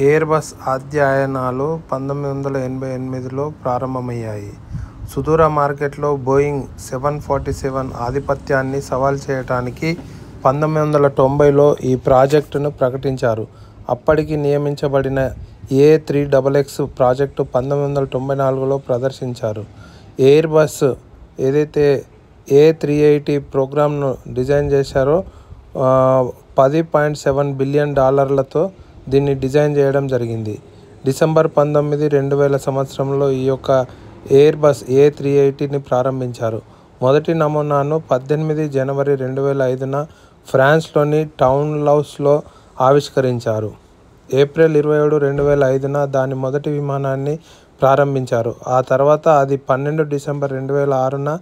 Airbus అధ్యయనాలు 1988లో ప్రారంభమయ్యాయి. సుదూర మార్కెట్లో బోయింగ్ 747 ఆధిపత్యాన్ని సవాల్ చేయడానికి 1990లో ఈ ప్రాజెక్టును ప్రకటించారు. అప్పటికి నియమించబడిన A3XX ప్రాజెక్టు 1994లో ప్రదర్శించారు. ఎయిర్బస్ ఏదైతే A380 ప్రోగ్రామ్ను డిజైన్ చేశారో $10.7 బిలియన్ దీన్ని డిజైన్ చేయడం జరిగింది. డిసెంబర్ 19, 2000 సంవత్సరంలో ఈ యొక్క ఎయిర్బస్ A380ని ప్రారంభించారు. మొదటి నమూనాను 18 జనవరి 2005న ఫ్రాన్స్లోని టౌన్హౌస్లో ఆవిష్కరించారు. ఏప్రిల్ 27, 2005న దాని మొదటి విమానాన్ని ప్రారంభించారు. ఆ తర్వాత అది 12 డిసెంబర్ 2006న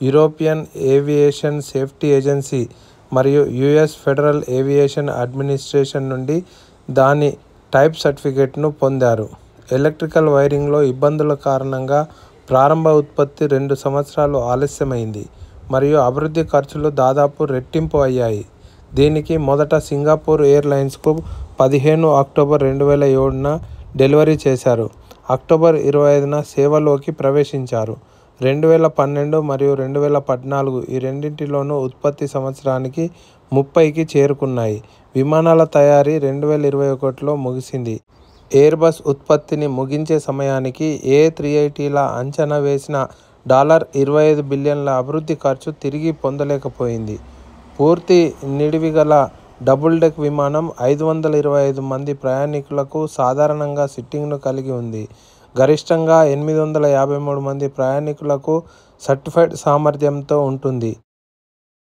యూరోపియన్ ఏవియేషన్ సేఫ్టీ ఏజెన్సీ మరియు US ఫెడరల్ ఏవియేషన్ అడ్మినిస్ట్రేషన్ నుండి దాని టైప్ సర్టిఫికేట్ను పొందారు. ఎలక్ట్రికల్ వైరింగ్లో ఇబ్బందుల కారణంగా ప్రారంభ ఉత్పత్తి 2 సంవత్సరాలు ఆలస్యమైంది మరియు అభివృద్ధి ఖర్చులు దాదాపు రెట్టింపు అయ్యాయి. దీనికి మొదట సింగపూర్ ఎయిర్లైన్స్కు 15 అక్టోబర్ 2007న డెలివరీ చేశారు. అక్టోబర్ 25న సేవలోకి ప్రవేశించారు. 2012 మరియు 2014 ఈ రెండింటిలోనూ ఉత్పత్తి సంవత్సరానికి 30కి చేరుకున్నాయి. విమానాల తయారీ 2021లో ముగిసింది. ఎయిర్బస్ ఉత్పత్తిని ముగించే సమయానికి A380ల అంచనా వేసిన $25 బిలియన్ల అభివృద్ధి ఖర్చు తిరిగి పొందలేకపోయింది. పూర్తి నిడివిగల డబుల్ డెక్ విమానం 525 మంది ప్రయాణికులకు సాధారణంగా సీటింగ్ను కలిగి ఉంది. గరిష్టంగా 853 మంది ప్రయాణికులకు సర్టిఫైడ్ సామర్థ్యంతో ఉంటుంది.